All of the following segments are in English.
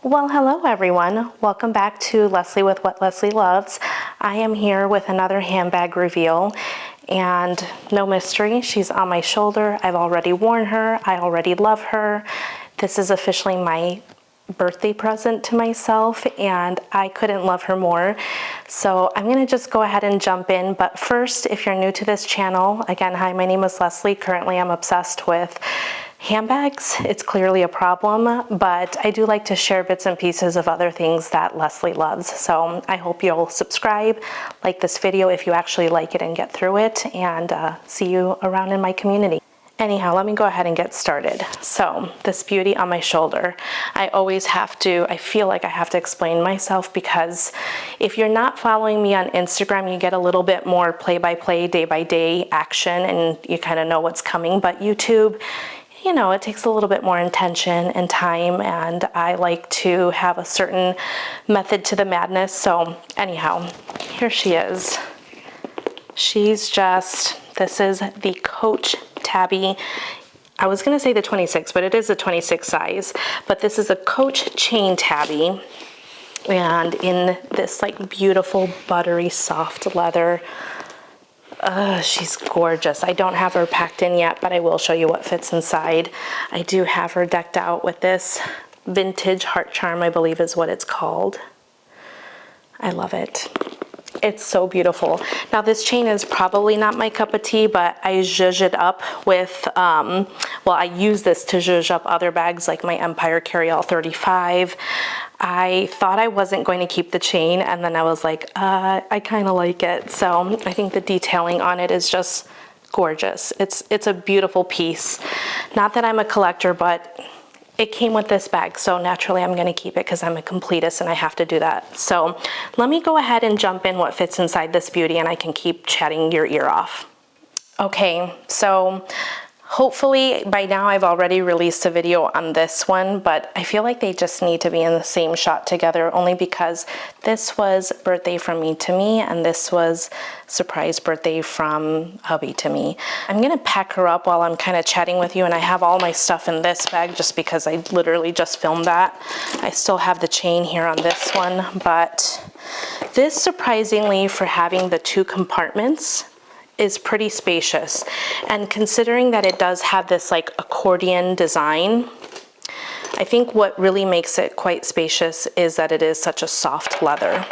Well, hello everyone. Welcome back to Leslye with What Leslye Loves. I am here with another handbag reveal, and no mystery, she's on my shoulder. I've already worn her. I already love her. This is officially my birthday present to myself, and I couldn't love her more. So I'm gonna just go ahead and jump in. But first, if you're new to this channel, again, hi, my name is Leslye. Currently, I'm obsessed with handbags. It's clearly a problem, but I do like to share bits and pieces of other things that Leslye loves. So I hope you'll subscribe, like this video if you actually like it and get through it, and see you around in my community. Anyhow, let me go ahead and get started. So this beauty on my shoulder, I feel like I have to explain myself, because if you're not following me on Instagram, you get a little bit more play-by-play, day-by-day action, and you kind of know what's coming. But YouTube, you know, it takes a little bit more intention and time, and I like to have a certain method to the madness. So anyhow, here she is. This is the Coach Tabby. I was gonna say the 26, but it is a 26 size, but this is a Coach Chain Tabby, and in this like beautiful buttery soft leather. She's gorgeous. I don't have her packed in yet, but I will show you what fits inside. I do have her decked out with this vintage heart charm, I believe is what it's called. I love it. It's so beautiful. Now this chain is probably not my cup of tea, but I zhuzh it up with, well, I use this to zhuzh up other bags like my Empire Carryall 35. I thought I wasn't going to keep the chain, and then I was like, I kind of like it. So I think the detailing on it is just gorgeous. It's a beautiful piece. Not that I'm a collector, but it came with this bag, so naturally I'm gonna keep it because I'm a completist and I have to do that. So let me go ahead and jump in what fits inside this beauty, and I can keep chatting your ear off. Okay, so hopefully by now I've already released a video on this one, but I feel like they just need to be in the same shot together, only because this was birthday from me to me, and this was surprise birthday from hubby to me. I'm gonna pack her up while I'm kind of chatting with you, and I have all my stuff in this bag just because I literally just filmed that. I still have the chain here on this one, but this, surprisingly, for having the two compartments, is pretty spacious. And considering that it does have this like accordion design, I think what really makes it quite spacious is that it is such a soft leather.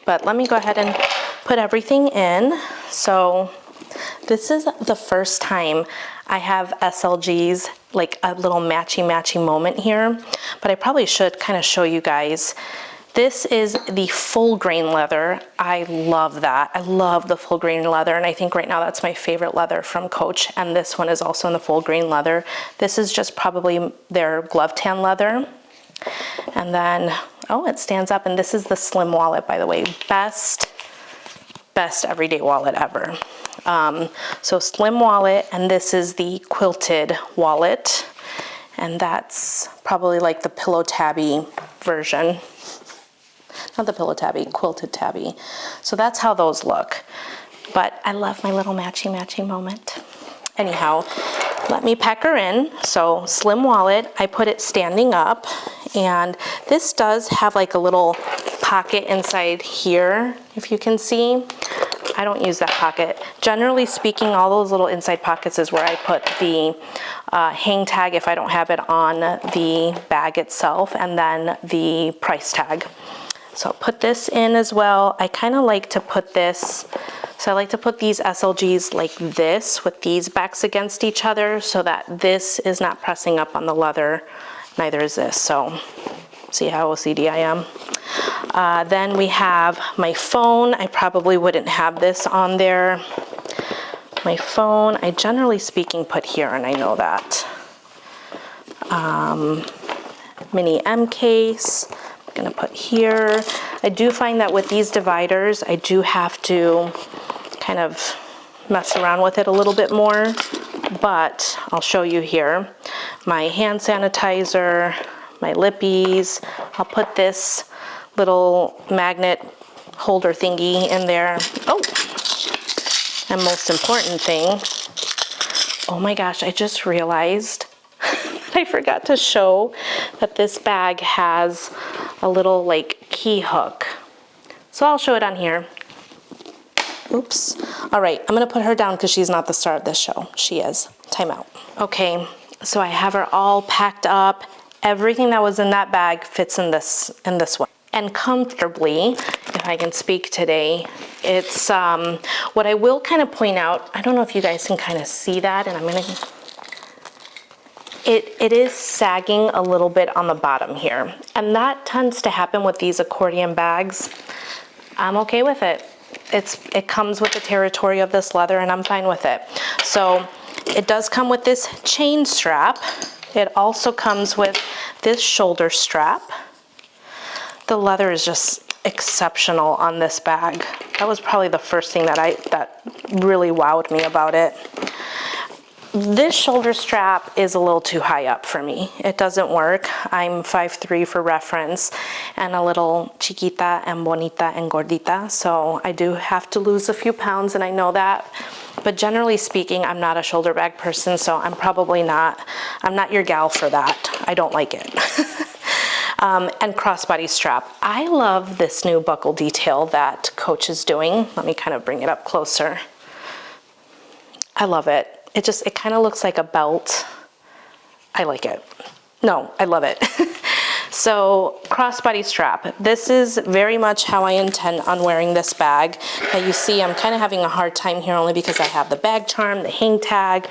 But let me go ahead and put everything in. So this is the first time I have SLGs, like a little matchy moment here, but I probably should kind of show you guys. This is the full grain leather. I love that. I love the full grain leather, and I think right now that's my favorite leather from Coach, and this one is also in the full grain leather. This is just probably their glove tan leather. And then, oh, it stands up, and this is the slim wallet, by the way. Best everyday wallet ever. So slim wallet, and this is the quilted wallet, and that's probably like the pillow tabby version. Not the pillow tabby, quilted tabby. So that's how those look. But I love my little matchy moment. Anyhow, let me pack her in. So slim wallet, I put it standing up, and this does have like a little pocket inside here, if you can see. I don't use that pocket. Generally speaking, all those little inside pockets is where I put the hang tag if I don't have it on the bag itself, and then the price tag. So I'll put this in as well. I kind of like to put this, so I like to put these SLGs like this with these backs against each other so that this is not pressing up on the leather, neither is this. So see how OCD I am. Then we have my phone. I probably wouldn't have this on there. My phone, I generally speaking put here, and I know that. Mini M case. Gonna put here. I do find that with these dividers, I do have to kind of mess around with it a little bit more, but I'll show you here. My hand sanitizer, my lippies. I'll put this little magnet holder thingy in there. Oh, and most important thing, oh my gosh, I just realized I I forgot to show that this bag has a little like key hook. So I'll show it on here. Oops. All right, I'm gonna put her down because she's not the star of this show. She is. Time out. Okay, so I have her all packed up. Everything that was in that bag fits in this one. And comfortably, if I can speak today, it's, what I will kind of point out, I don't know if you guys can kind of see that, and I'm gonna, it is sagging a little bit on the bottom here. And that tends to happen with these accordion bags. I'm okay with it. It comes with the territory of this leather, and I'm fine with it. So it does come with this chain strap. It also comes with this shoulder strap. The leather is just exceptional on this bag. That was probably the first thing that really wowed me about it. This shoulder strap is a little too high up for me. It doesn't work. I'm 5'3" for reference, and a little chiquita and bonita and gordita, so I do have to lose a few pounds, and I know that. But generally speaking, I'm not a shoulder bag person, so I'm not your gal for that. I don't like it. And crossbody strap. I love this new buckle detail that Coach is doing. Let me kind of bring it up closer. I love it. It kind of looks like a belt. I like it. No, I love it. So crossbody strap. This is very much how I intend on wearing this bag. Now you see I'm kind of having a hard time here only because I have the bag charm, the hang tag,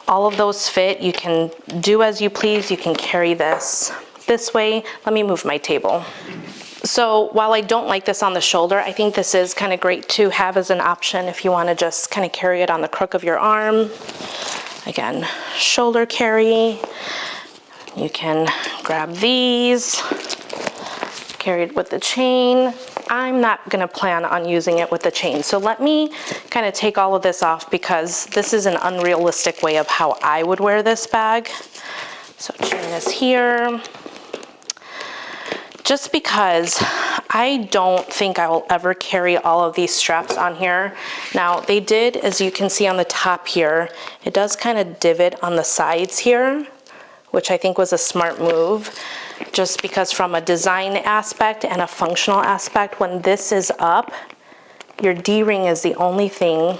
all of those fit. You can do as you please. You can carry this way. Let me move my table. So while I don't like this on the shoulder, I think this is kind of great to have as an option if you want to just kind of carry it on the crook of your arm. Again, shoulder carry. You can grab these, carry it with the chain. I'm not going to plan on using it with the chain. So let me kind of take all of this off because this is an unrealistic way of how I would wear this bag. So chain is here. Just because I don't think I will ever carry all of these straps on here. Now they did, as you can see on the top here, it does kind of divot on the sides here, which I think was a smart move, just because from a design aspect and a functional aspect, when this is up, your D-ring is the only thing.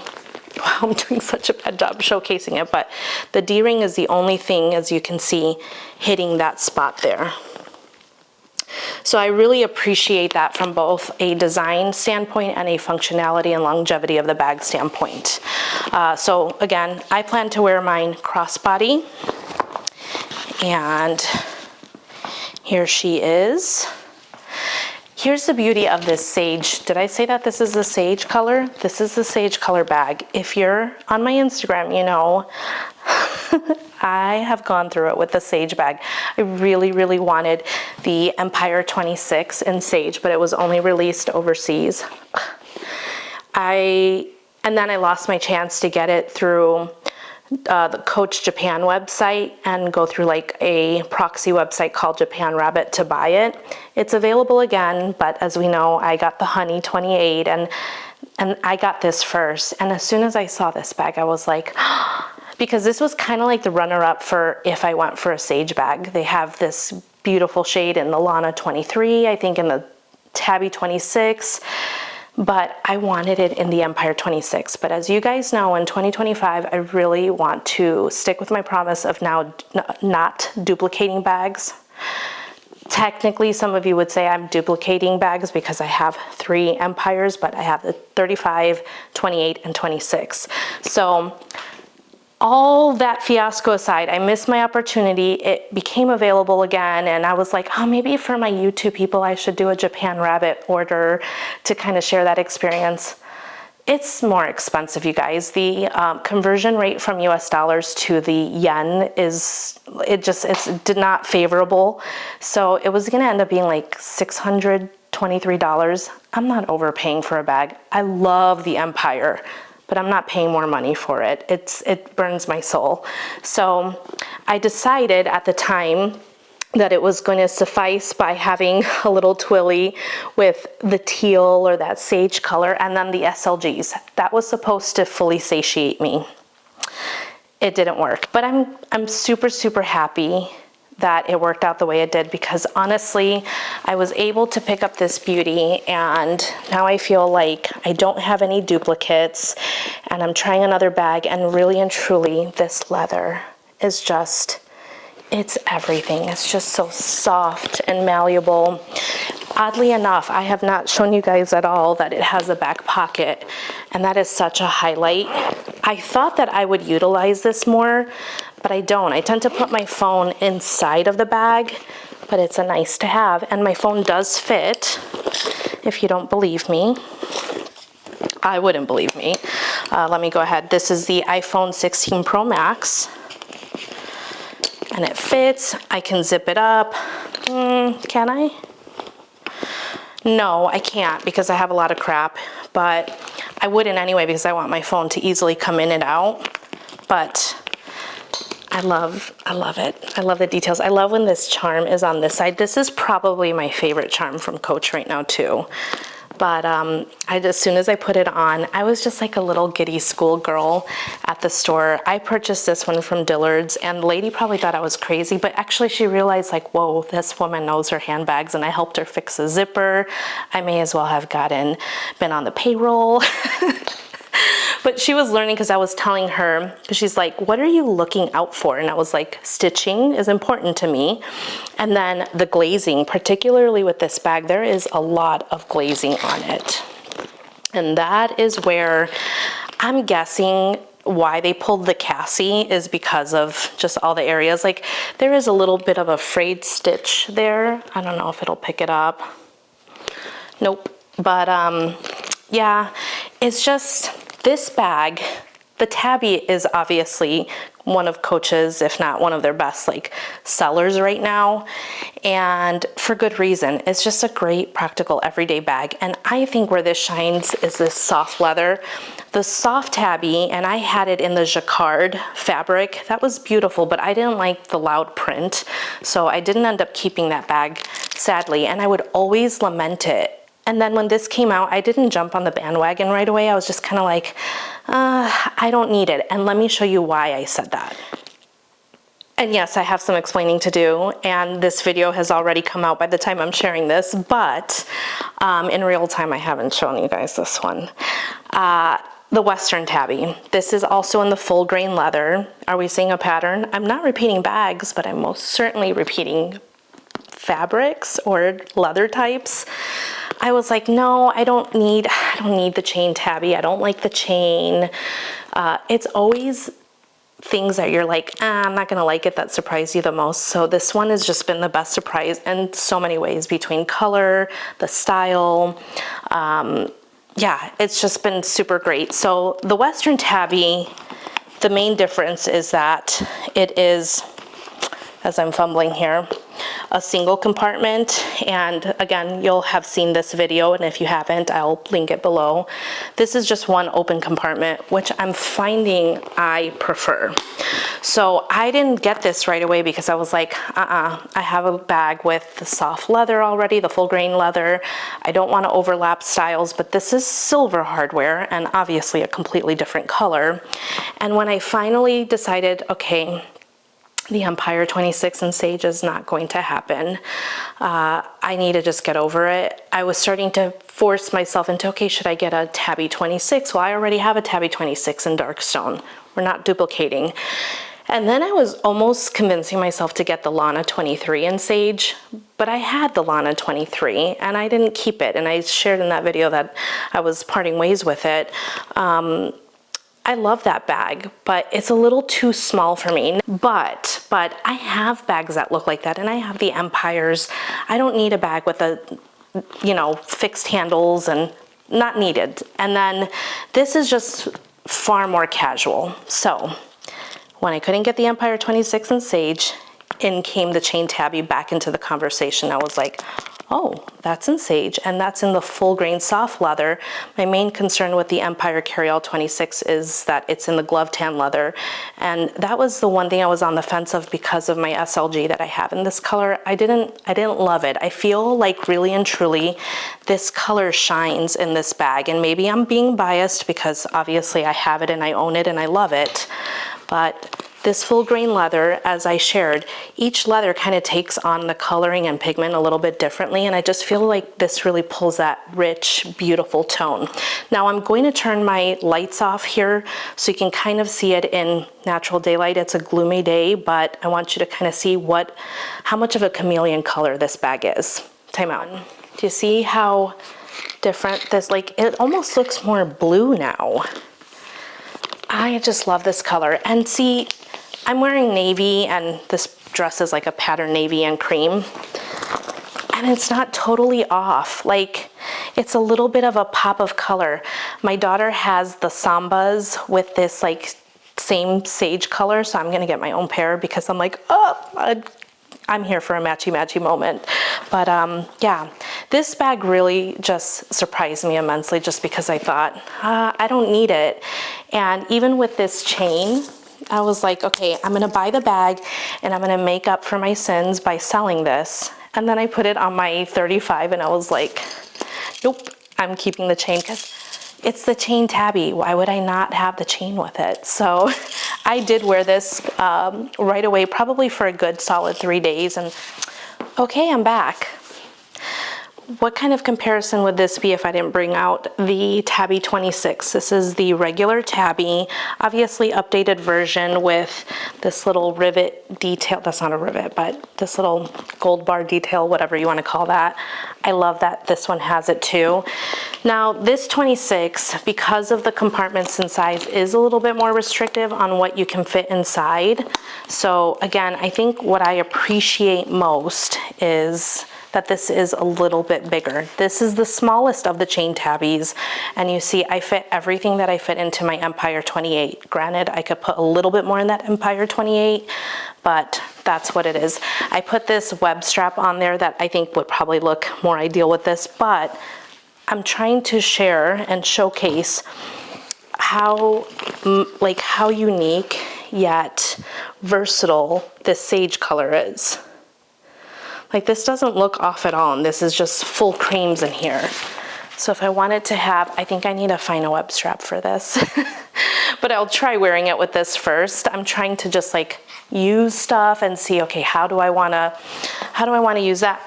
Wow, I'm doing such a bad job showcasing it, but the D-ring is the only thing, as you can see, hitting that spot there. So I really appreciate that from both a design standpoint and a functionality and longevity of the bag standpoint. So again, I plan to wear mine crossbody, and here she is. Here's the beauty of this sage. Did I say that this is the sage color? This is the sage color bag. If you're on my Instagram, you know I have gone through it with the sage bag. I really, really wanted the Empire 26 in sage, but it was only released overseas. And then I lost my chance to get it through the Coach Japan website and go through like a proxy website called Japan Rabbit to buy it. It's available again, but as we know, I got the Honey 28 and I got this first. And as soon as I saw this bag, I was like, because this was kind of like the runner-up for if I went for a sage bag. They have this beautiful shade in the Lana 23, I think in the Tabby 26, but I wanted it in the Empire 26. But as you guys know, in 2025, I really want to stick with my promise of now not duplicating bags. Technically, some of you would say I'm duplicating bags because I have 3 Empires, but I have the 35, 28, and 26. So all that fiasco aside, I missed my opportunity. It became available again, and I was like, oh, maybe for my YouTube people, I should do a Japan Rabbit order to kind of share that experience. It's more expensive, you guys. The conversion rate from US dollars to the yen it's not favorable. So it was gonna end up being like $623. I'm not overpaying for a bag. I love the Empire, but I'm not paying more money for it. It burns my soul. So I decided at the time that it was going to suffice by having a little twilly with the teal or that sage color and then the SLGs. That was supposed to fully satiate me. it didn't work. But I'm super, super happy that it worked out the way it did, because honestly, I was able to pick up this beauty, and now I feel like I don't have any duplicates, and I'm trying another bag, and really and truly, this leather is just, it's everything. It's just so soft and malleable. Oddly enough, I have not shown you guys at all that it has a back pocket, and that is such a highlight. I thought that I would utilize this more, but I don't. I tend to put my phone inside of the bag, but it's a nice to have, and my phone does fit, if you don't believe me. I wouldn't believe me. Let me go ahead. This is the iPhone 16 Pro Max, and it fits. I can zip it up. Can I? No, I can't, because I have a lot of crap, but I wouldn't anyway, because I want my phone to easily come in and out. But I love it. I love the details. I love when this charm is on this side. This is probably my favorite charm from Coach right now too. But as soon as I put it on, I was just like a little giddy schoolgirl at the store. I purchased this one from Dillard's, and the lady probably thought I was crazy, but actually she realized, like, whoa, this woman knows her handbags, and I helped her fix a zipper. I may as well have been on the payroll. But she was learning, because I was telling her, because she's like, what are you looking out for? And I was like, stitching is important to me. And then the glazing, particularly with this bag, there is a lot of glazing on it. And that is where I'm guessing why they pulled the Cassie is because of just all the areas. Like, there is a little bit of a frayed stitch there. I don't know if it'll pick it up. Nope. But yeah, it's just, this bag, the Tabby is obviously one of Coach's, if not one of their best, like, sellers right now, and for good reason. It's just a great practical everyday bag. And I think where this shines is this soft leather. The soft Tabby, and I had it in the jacquard fabric, that was beautiful, but I didn't like the loud print, so I didn't end up keeping that bag, sadly, and I would always lament it. And then when this came out, I didn't jump on the bandwagon right away. I was just kind of like, I don't need it. And let me show you why I said that. And yes, I have some explaining to do, and this video has already come out by the time I'm sharing this, but in real time, I haven't shown you guys this one. The Western Tabby. This is also in the full grain leather. Are we seeing a pattern? I'm not repeating bags, but I'm most certainly repeating fabrics or leather types. I was like, no, I don't need the chain Tabby. I don't like the chain. It's always things that you're like, I'm not gonna like it, that surprise you the most. So this one has just been the best surprise in so many ways, between color, the style. Yeah, it's just been super great. So the Western Tabby, the main difference is that it is, as I'm fumbling here, a single compartment. And again, you'll have seen this video, and if you haven't, I'll link it below. This is just one open compartment, which I'm finding I prefer. So I didn't get this right away because I was like, I have a bag with the soft leather already, the full grain leather. I don't want to overlap styles, but this is silver hardware and obviously a completely different color. And when I finally decided, okay, the Empire 26 in sage is not going to happen, I need to just get over it. I was starting to force myself into, okay, should I get a Tabby 26? Well, I already have a Tabby 26 in Darkstone. We're not duplicating. And then I was almost convincing myself to get the Lana 23 in sage, but I had the Lana 23 and I didn't keep it. And I shared in that video that I was parting ways with it. I love that bag, but it's a little too small for me. But I have bags that look like that, and I have the Empires. I don't need a bag with a, fixed handles, and not needed. And then this is just far more casual. So when I couldn't get the Empire 26 in sage, in came the Chain Tabby back into the conversation. I was like, oh, that's in sage, and that's in the full grain soft leather. My main concern with the Empire Carryall 26 is that it's in the glove tan leather, and that was the one thing I was on the fence of because of my SLG that I have in this color. I didn't love it. I feel like really and truly this color shines in this bag, and maybe I'm being biased because obviously I have it and I own it and I love it, But this full grain leather, as I shared, each leather kind of takes on the coloring and pigment a little bit differently, and I just feel like this really pulls that rich, beautiful tone. Now I'm going to turn my lights off here so you can kind of see it in natural daylight. It's a gloomy day, but I want you to kind of see how much of a chameleon color this bag is. Time out. Do you see how different this, like, it almost looks more blue now. I just love this color. And see, I'm wearing navy, and this dress is like a pattern navy and cream, and it's not totally off. Like, it's a little bit of a pop of color. My daughter has the Sambas with this like same sage color, so I'm gonna get my own pair because I'm like, oh, I'm here for a matchy-matchy moment. But yeah, this bag really just surprised me immensely just because I thought, I don't need it. And even with this chain, I was like, okay, I'm gonna buy the bag and I'm gonna make up for my sins by selling this. And then I put it on my 35 and I was like, nope, I'm keeping the chain because it's the Chain Tabby. Why would I not have the chain with it? So I did wear this right away, probably for a good solid 3 days. And okay, I'm back. What kind of comparison would this be if I didn't bring out the Tabby 26? This is the regular Tabby, obviously updated version with this little rivet detail. That's not a rivet, but this little gold bar detail, whatever you want to call that. I love that this one has it too. Now this 26, because of the compartments and size, is a little bit more restrictive on what you can fit inside. So again, I think what I appreciate most is that this is a little bit bigger. This is the smallest of the Chain Tabbies, and you see I fit everything that I fit into my Empire 28. Granted, I could put a little bit more in that Empire 28, but that's what it is. I put this web strap on there that I think would probably look more ideal with this, but I'm trying to share and showcase how unique yet versatile this sage color is. Like, this doesn't look off at all, and this is just full creams in here. So if I wanted to have, I think I need to find a web strap for this. But I'll try wearing it with this first. I'm trying to just like use stuff and see, okay, how do I wanna use that?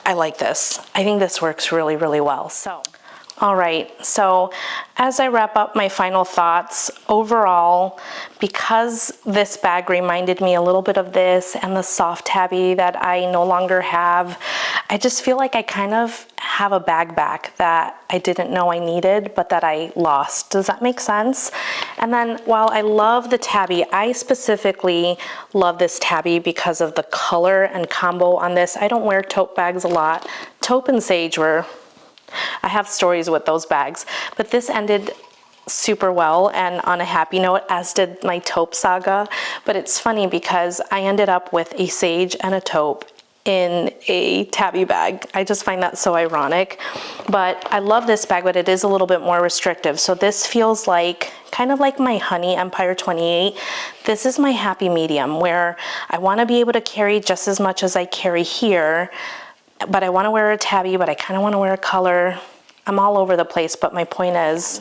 I like this. I think this works really, really well. So, all right, so as I wrap up my final thoughts, overall, because this bag reminded me a little bit of this and the soft tabby that I no longer have, I just feel like I kind of have a bag back that I didn't know I needed, but that I lost. Does that make sense? And then while I love the tabby, I specifically love this tabby because of the color and combo on this. I don't wear tote bags a lot. Taupe and sage I have stories with those bags, but this ended super well and on a happy note, as did my taupe saga. But it's funny because I ended up with a sage and a taupe in a tabby bag. I just find that so ironic. But I love this bag, but it is a little bit more restrictive. So this feels like kind of like my Honey Empire 28. This is my happy medium where I want to be able to carry just as much as I carry here, but I want to wear a tabby, but I kind of want to wear a color. I'm all over the place, but my point is,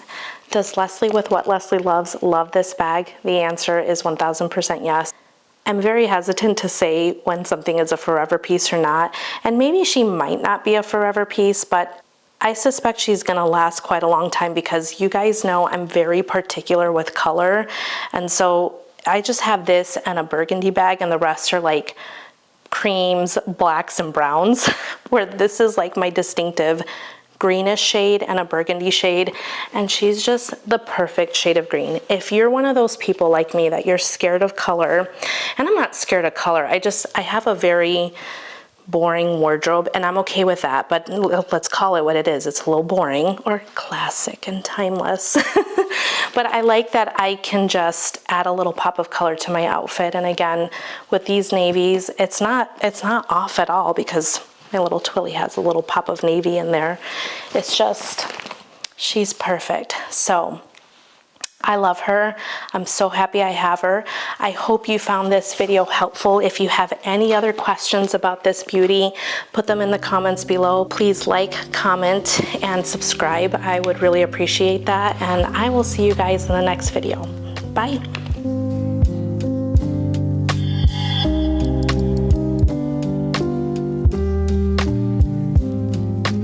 does Leslye with What Leslye Loves love this bag? The answer is 1000% yes. I'm very hesitant to say when something is a forever piece or not, and maybe she might not be a forever piece, but I suspect she's gonna last quite a long time because you guys know I'm very particular with color, and so I just have this and a burgundy bag, and the rest are like creams, blacks, and browns, where this is like my distinctive greenish shade and a burgundy shade, and she's just the perfect shade of green. If you're one of those people like me that you're scared of color, and I'm not scared of color, I have a very boring wardrobe, and I'm okay with that, but let's call it what it is. It's a little boring or classic and timeless. But I like that I can just add a little pop of color to my outfit. And again, with these navies, it's not off at all because my little Twilly has a little pop of navy in there. It's just, she's perfect. So I love her. I'm so happy I have her. I hope you found this video helpful. If you have any other questions about this beauty, put them in the comments below. Please like, comment, and subscribe. I would really appreciate that. And I will see you guys in the next video. Bye.